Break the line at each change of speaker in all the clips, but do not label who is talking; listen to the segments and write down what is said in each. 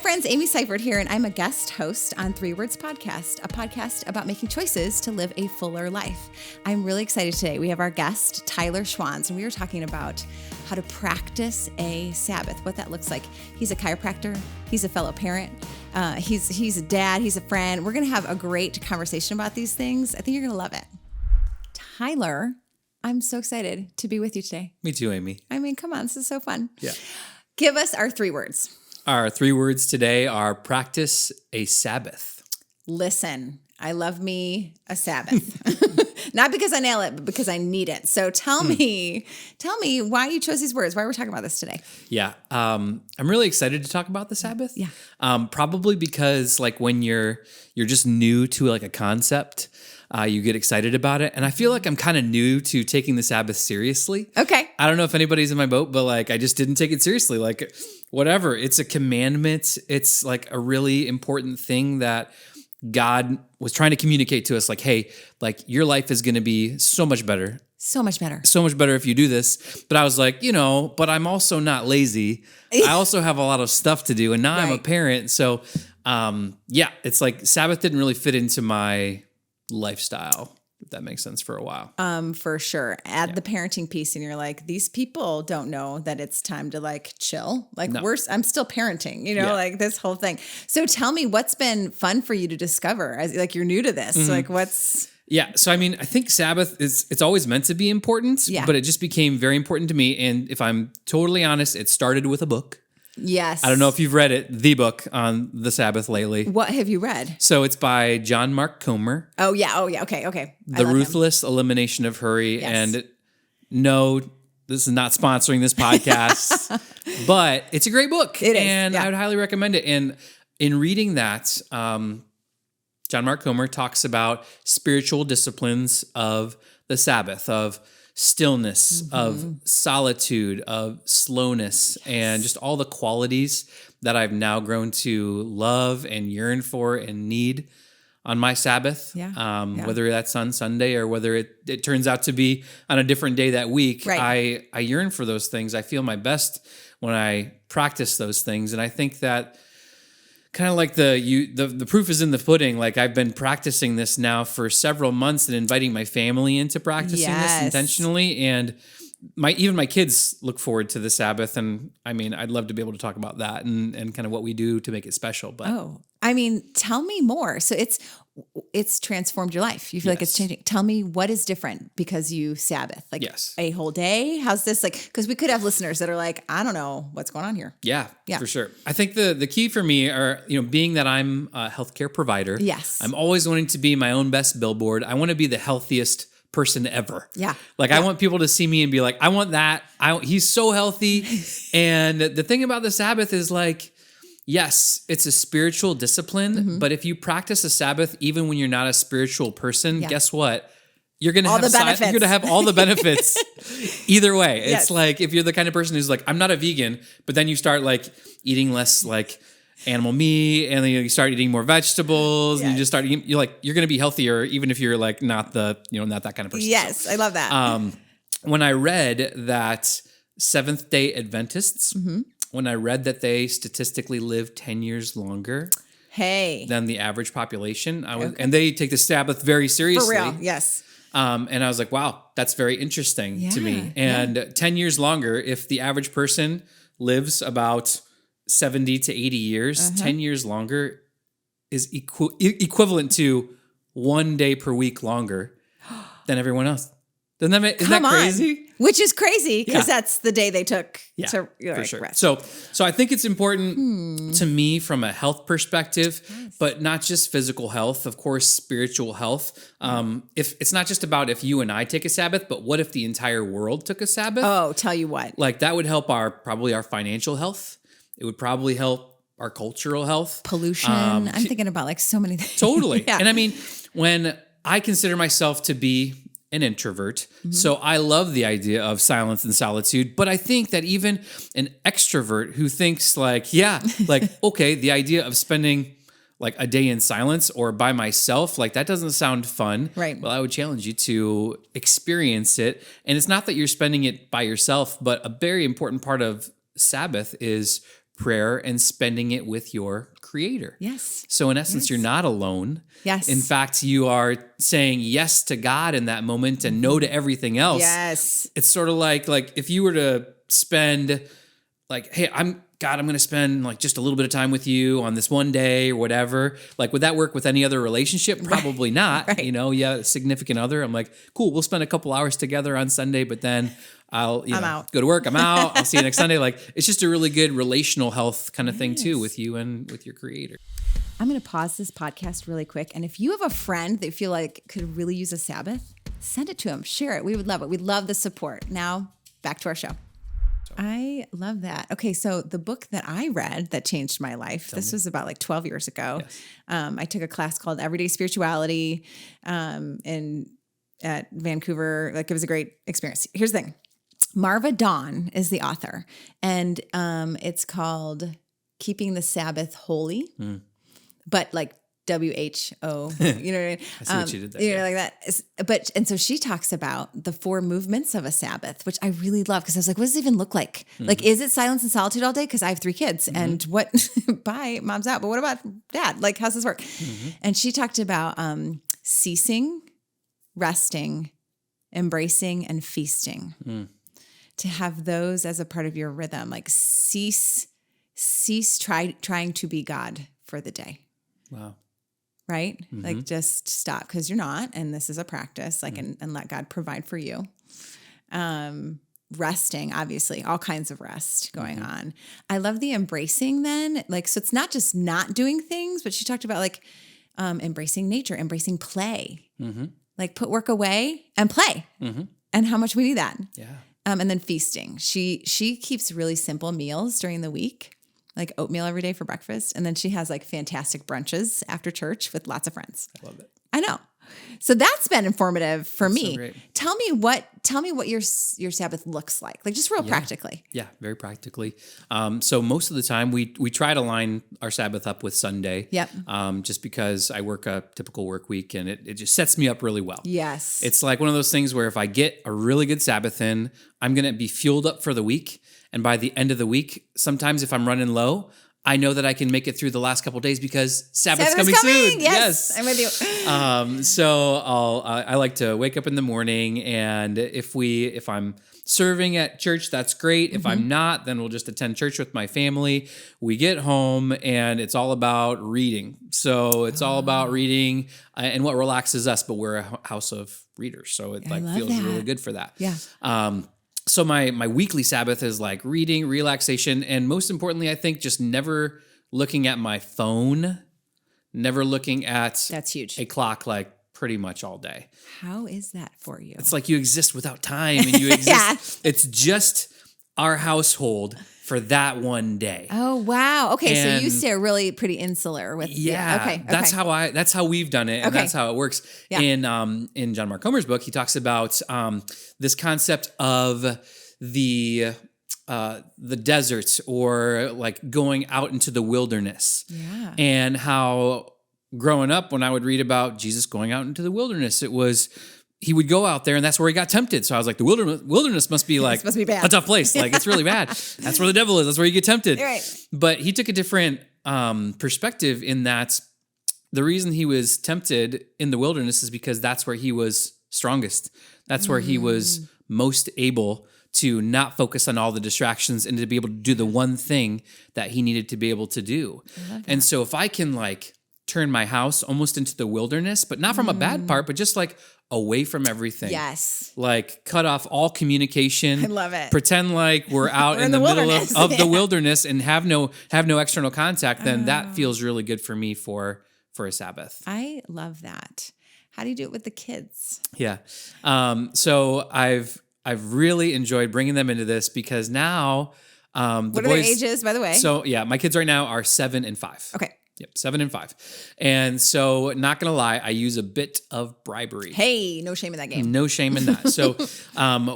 friends, Amy Seiffert here, and I'm a guest host on 3 Words Podcast, a podcast about making choices to live a fuller life. I'm really excited today. We have our guest, Tyler Schwanz, and we are talking about how to practice a Sabbath, what that looks like. He's a chiropractor. He's a fellow parent. He's a dad. He's a friend. We're going to have a great conversation about these things. I think you're going to love it. Tyler, I'm so excited to be with you today.
Me too, Amy.
I mean, come on. This is so fun.
Yeah.
Give us our 3 words.
Our 3 words today are practice a Sabbath.
Listen, I love me a Sabbath. Not because I nail it, but because I need it. So tell me why you chose these words, why we're talking about this today.
Yeah. I'm really excited to talk about the Sabbath.
Yeah.
Probably because like when you're just new to like a concept, you get excited about it. And I feel like I'm kind of new to taking the Sabbath seriously.
Okay.
I don't know if anybody's in my boat, but like I just didn't take it seriously. Like whatever. It's a commandment. It's like a really important thing that God was trying to communicate to us. Like, hey, like your life is going to be so much better.
So much better.
So much better if you do this. But I was like, but I'm also not lazy. I also have a lot of stuff to do. And now I'm a parent. So it's like Sabbath didn't really fit into my lifestyle, if that makes sense, for a while.
For sure. Add the parenting piece and you're like, these people don't know that it's time to like chill. Like I'm still parenting, like this whole thing. So tell me what's been fun for you to discover as like you're new to this. Mm-hmm. Like what's...
Yeah. So, I mean, I think Sabbath it's always meant to be important, but it just became very important to me. And if I'm totally honest, it started with a book.
Yes.
I don't know if you've read it, the book on the Sabbath lately.
What have you read?
So it's by John Mark Comer.
Oh, yeah. Okay.
The Ruthless Elimination of Hurry.
Yes.
And no, this is not sponsoring this podcast, but it's a great book.
It is.
And I would highly recommend it. And in reading that, John Mark Comer talks about spiritual disciplines of the Sabbath, of stillness, of solitude, of slowness, and just all the qualities that I've now grown to love and yearn for and need on my Sabbath. Whether that's on Sunday or whether it turns out to be on a different day that week, I yearn for those things. I feel my best when I practice those things. And I think that kind of like the proof is in the pudding. Like I've been practicing this now for several months and inviting my family into practicing this intentionally. And even my kids look forward to the Sabbath. And I mean, I'd love to be able to talk about that and kind of what we do to make it special. But
tell me more. So it's transformed your life. You feel like it's changing. Tell me what is different because you Sabbath, like a whole day. How's this like? Because we could have listeners that are like, I don't know what's going on here.
Yeah, for sure. I think the key for me are, being that I'm a healthcare provider.
Yes.
I'm always wanting to be my own best billboard. I want to be the healthiest person ever.
Yeah.
Like I want people to see me and be like, I want that. He's so healthy. And the thing about the Sabbath is like, yes, it's a spiritual discipline, but if you practice a Sabbath, even when you're not a spiritual person, guess what? You're going to have all the benefits either way. Yes. It's like, if you're the kind of person who's like, I'm not a vegan, but then you start like eating less like animal meat and then you start eating more vegetables and you just start eating, you're going to be healthier, even if you're like not that kind of person.
Yes. I love that.
When I read that Seventh-day Adventists, when I read that they statistically live 10 years longer than the average population, and they take the Sabbath very seriously.
For real, yes.
And I was like, wow, that's very interesting to me. And 10 years longer, if the average person lives about 70 to 80 years, 10 years longer is equivalent to 1 day per week longer than everyone else. Isn't that crazy?
Which is crazy because that's the day they took to
for sure.
rest.
So I think it's important to me from a health perspective, but not just physical health, of course, spiritual health. If it's not just about if you and I take a Sabbath, but what if the entire world took a Sabbath?
Oh, tell you what.
Like that would help probably our financial health. It would probably help our cultural health.
Pollution. I'm thinking about like so many things.
Totally. And I mean, when I consider myself to be an introvert. So I love the idea of silence and solitude, but I think that even an extrovert who thinks like, okay, the idea of spending like a day in silence or by myself, like that doesn't sound fun.
Right.
Well, I would challenge you to experience it. And it's not that you're spending it by yourself, but a very important part of Sabbath is prayer and spending it with your Creator.
Yes.
So in essence, you're not alone.
Yes.
In fact, you are saying yes to God in that moment and no to everything else.
Yes.
It's sort of like if you were to spend hey, I'm going to spend just a little bit of time with you on this one day or whatever. Would that work with any other relationship? Probably not.
Right.
A significant other. I'm like, cool, we'll spend a couple hours together on Sunday, but then I'm out. Go to work. I'm out. I'll see you next Sunday. It's just a really good relational health kind of thing too with you and with your Creator.
I'm going to pause this podcast really quick. And if you have a friend that you feel like could really use a Sabbath, send it to them. Share it. We would love it. We'd love the support. Now back to our show. I love that. Okay, so the book that I read that changed my life, this was about 12 years ago.
Yes.
I took a class called Everyday Spirituality at Vancouver. It was a great experience. Here's the thing. Marva Dawn is the author, and it's called Keeping the Sabbath Holy, but WHO, you know what I mean?
I see what you did there.
Like that. And so she talks about the 4 movements of a Sabbath, which I really love because I was like, what does it even look like? Mm-hmm. Is it silence and solitude all day? Because I have 3 kids and what, bye, mom's out. But what about dad? How's this work? Mm-hmm. And she talked about ceasing, resting, embracing, and feasting. To have those as a part of your rhythm, cease trying to be God for the day.
Wow.
Right? Mm-hmm. Just stop because you're not, and this is a practice, and let God provide for you. Resting, obviously, all kinds of rest going on. I love the embracing then, so it's not just not doing things, but she talked about embracing nature, embracing play, put work away and play, and how much we need that.
Yeah.
And then feasting. She keeps really simple meals during the week. Oatmeal every day for breakfast. And then she has fantastic brunches after church with lots of friends.
I love it.
I know. So that's been informative for me.
So great.
Tell me what your Sabbath looks like. Just real practically.
Yeah, very practically. So most of the time we try to line our Sabbath up with Sunday.
Yep.
Just because I work a typical work week and it just sets me up really well.
Yes.
It's one of those things where if I get a really good Sabbath in, I'm going to be fueled up for the week. And by the end of the week, sometimes if I'm running low, I know that I can make it through the last couple of days because Sabbath's coming soon.
Yes, I'm with you.
So I like to wake up in the morning, and if I'm serving at church, that's great. If I'm not, then we'll just attend church with my family. We get home, and it's all about reading. So it's all about reading and what relaxes us. But we're a house of readers, so it feels really good for that.
Yeah.
So my weekly Sabbath is reading, relaxation, and most importantly, I think just never looking at my phone, never looking at
that's huge.
A clock pretty much all day.
How is that for you?
It's you exist without time, and you exist.
Yeah.
It's just our household for that one day.
Oh wow! Okay, so you stay really pretty insular with
Okay. That's how we've done it, and that's how it works. Yeah. In John Mark Comer's book, he talks about this concept of the desert or going out into the wilderness.
Yeah.
And how growing up, when I would read about Jesus going out into the wilderness, it was he would go out there, and that's where he got tempted. So I was like, the wilderness must be
must be bad.
A tough place. It's really bad. That's where the devil is. That's where you get tempted.
You're right.
But he took a different perspective in that the reason he was tempted in the wilderness is because that's where he was strongest. That's where he was most able to not focus on all the distractions and to be able to do the one thing that he needed to be able to do. And so if I can turn my house almost into the wilderness, but not from a bad part, but just away from everything.
Yes.
Cut off all communication.
I love it.
Pretend we're out in the middle of the wilderness and have no external contact, then that feels really good for me for a Sabbath.
I love that. How do you do it with the kids?
Yeah. So I've really enjoyed bringing them into this because now
what are their ages, by the way?
So yeah, my kids right now are 7 and 5.
Okay.
Yep, 7 and 5. And so, not going to lie, I use a bit of bribery.
Hey, no shame in that game.
No shame in that. So,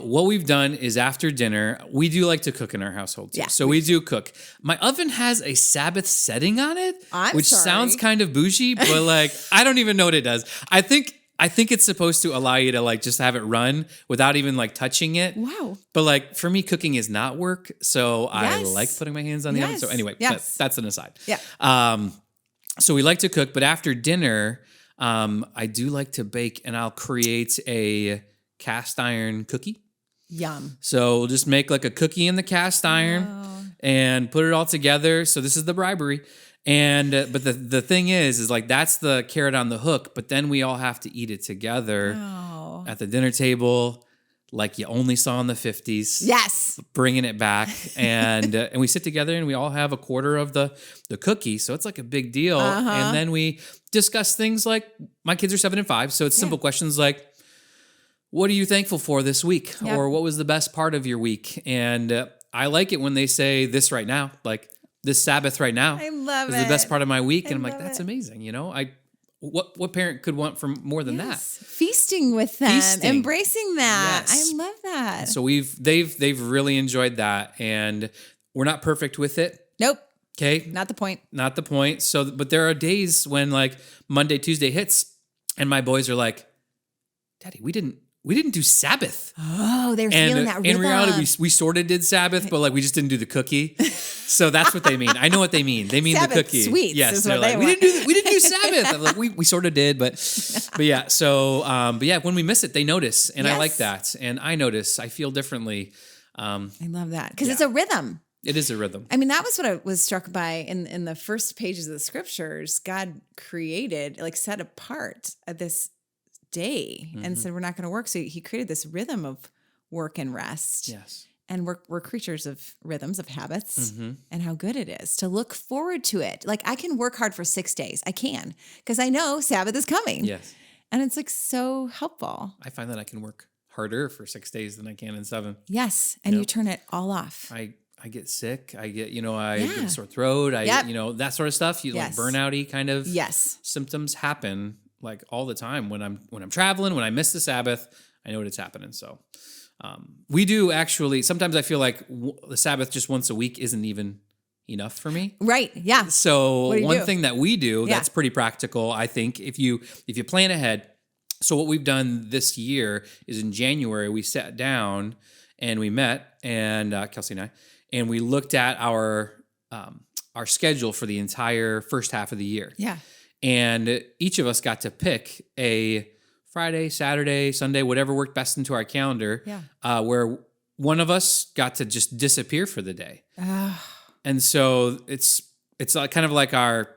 what we've done is after dinner, we do like to cook in our household too.
Yeah,
so we do cook. My oven has a Sabbath setting on it, which sounds kind of bougie, but I don't even know what it does. I think I think it's supposed to allow you to like just have it run without even like touching it.
Wow.
But like for me, cooking is not work. So I
Yes.
like putting my hands on the oven. So anyway,
Yes.
that's an aside.
Yeah.
So we like to cook, but after dinner, I do like to bake, and I'll create a cast iron cookie.
Yum.
So we'll just make like a cookie in the cast iron and put it all together. So this is the bribery. And but the thing is like that's the carrot on the hook. But then we all have to eat it together at the dinner table, like you only saw in the 50s.
Yes.
Bringing it back, and we sit together and we all have a quarter of the cookie. So it's like a big deal. And then we discuss things like my kids are 7 and 5, so it's simple questions like, what are you thankful for this week?
Yep.
Or what was the best part of your week? And I like it when they say this right now, like this Sabbath right now.
I love
is
it.
the best part of my week. And I'm like,
love
that's
it.
amazing. You know, what parent could want from more than that?
Feasting with them, embracing that.
Yes.
I love that.
So they've really enjoyed that, and we're not perfect with it.
Nope.
Okay.
Not the point.
Not the point. So, but there are days when like Monday, Tuesday hits, and my boys are like, Daddy, we didn't do Sabbath.
Oh, they're feeling that rhythm.
In reality, we sort of did Sabbath, but like we just didn't do the cookie. So that's what they mean. I know what they mean. They mean
Sabbath
the cookie.
sweets
Yes,
is
they're
what
like,
they
we didn't do Sabbath. I'm like, we sort of did, but yeah. So, but yeah, when we miss it, they notice, and I like that, and I notice. I feel differently.
I love that because it's a rhythm.
It is a rhythm.
I mean, that was what I was struck by in the first pages of the scriptures. God created, like set apart this day and said, we're not going to work. So he created this rhythm of work and rest.
Yes.
And we're creatures of rhythms, of habits, and how good it is to look forward to it. Like I can work hard for 6 days. I can, because I know Sabbath is coming.
Yes.
And it's like so helpful.
I find that I can work harder for 6 days than I can in 7.
Yes. And you turn it all off.
I get sick. I get, I get a sore throat. That sort of stuff. Like burnout-y kind of symptoms happen like all the time when I'm traveling, when I miss the Sabbath, I know it's happening. So we do actually, sometimes I feel like the Sabbath just once a week isn't even enough for me.
Right. Yeah.
So one thing that we do that's pretty practical, I think, if you plan ahead. So what we've done this year is in January, we sat down and we met, and Kelsey and I, and we looked at our schedule for the entire first half of the year.
Yeah.
And each of us got to pick a Friday, Saturday, Sunday, whatever worked best into our calendar, where one of us got to just disappear for the day. And so it's kind of like our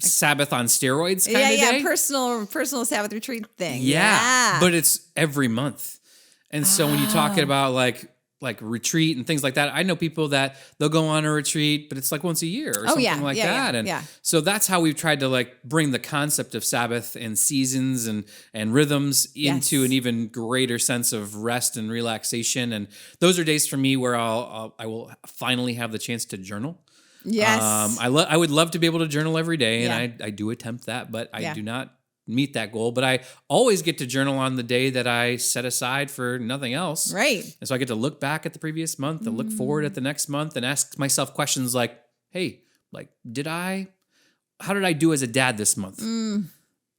Sabbath on steroids kind of day.
Personal Sabbath retreat thing.
Yeah. But it's every month. And so when you talk about like retreat and things like that, I know people that they'll go on a retreat, but it's like once a year or something like that. And so that's how we've tried to like bring the concept of Sabbath and seasons and rhythms into an even greater sense of rest and relaxation. And those are days for me where I will finally have the chance to journal.
Yes.
I would love to be able to journal every day, and I do attempt that, but I do not meet that goal. But I always get to journal on the day that I set aside for nothing else.
Right.
And so I get to look back at the previous month and look forward at the next month and ask myself questions like, hey, like, how did I do as a dad this month?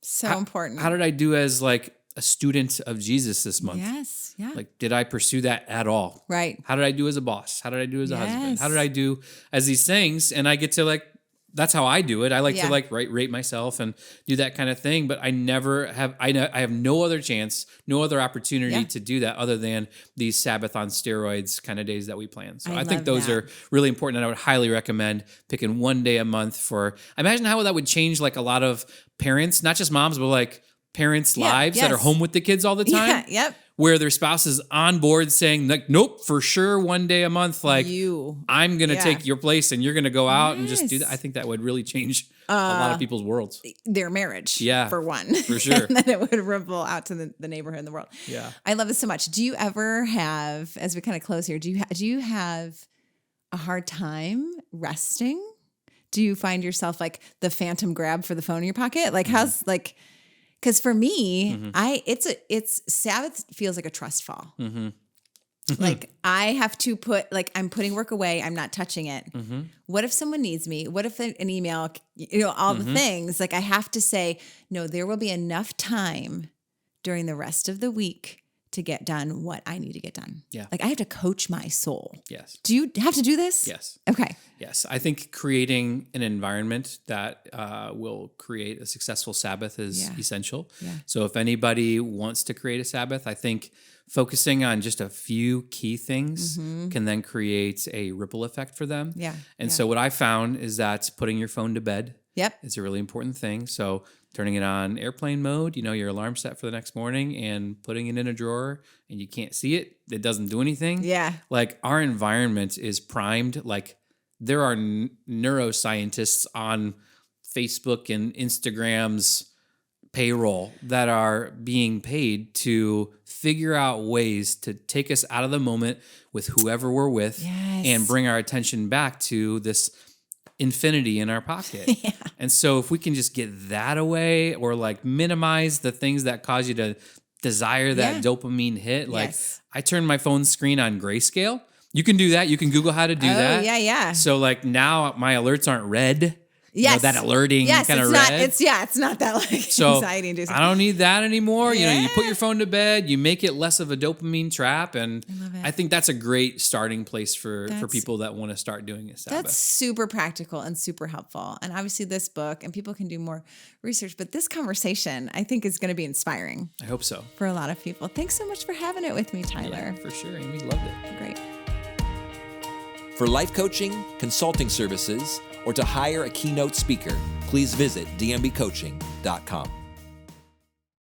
So important.
How did I do as like a student of Jesus this month?
Yes. Yeah.
Like, did I pursue that at all?
Right.
How did I do as a boss? How did I do as a husband? How did I do as these things? And I get to like, that's how I do it. I like to like rate myself and do that kind of thing, but I never have, I have no other chance, no other opportunity to do that other than these Sabbath on steroids kind of days that we plan. So I think those are really important, and I would highly recommend picking one day a month for, imagine how that would change like a lot of parents, not just moms, but like parents' lives that are home with the kids all the time. Where their spouse is on board saying like, nope, for sure, one day a month, like I'm going to take your place and you're going to go out and just do that. I think that would really change a lot of people's worlds.
Their marriage, for one.
For sure.
And then it would ripple out to the neighborhood and the world.
Yeah.
I love this so much. Do you ever have, as we kind of close here, do you have a hard time resting? Do you find yourself like the phantom grab for the phone in your pocket? Like how's like... Because for me, it's Sabbath feels like a trust fall. Like I have to I'm putting work away. I'm not touching it. What if someone needs me? What if an email, all the things, like I have to say, no, there will be enough time during the rest of the week to get done what I need to get done.
Yeah.
Like I have to coach my soul.
Yes.
Do you have to do this?
Yes.
Okay.
Yes. I think creating an environment that will create a successful Sabbath is essential.
Yeah.
So if anybody wants to create a Sabbath, I think focusing on just a few key things can then create a ripple effect for them.
Yeah.
And so what I found is that putting your phone to bed
Yep.
is a really important thing. So turning it on airplane mode, your alarm set for the next morning, and putting it in a drawer and you can't see it. It doesn't do anything.
Yeah.
Like our environment is primed. Like there are neuroscientists on Facebook and Instagram's payroll that are being paid to figure out ways to take us out of the moment with whoever we're with and bring our attention back to this infinity in our pocket. And so if we can just get that away or like minimize the things that cause you to desire that dopamine hit, like I turn my phone screen on grayscale. You can do that. You can Google how to do that.
Yeah.
So like now my alerts aren't red. That alerting kind of red.
It's not that like anxiety inducing.
I don't need that anymore. You put your phone to bed, you make it less of a dopamine trap. And I think that's a great starting place for people that want to start doing a Sabbath.
That's super practical and super helpful. And obviously this book, and people can do more research, but this conversation I think is going to be inspiring.
I hope so.
For a lot of people. Thanks so much for having it with me, Tyler.
Yeah, for sure, Amy. Loved it.
Great.
For life coaching, consulting services, or to hire a keynote speaker, please visit dmbcoaching.com.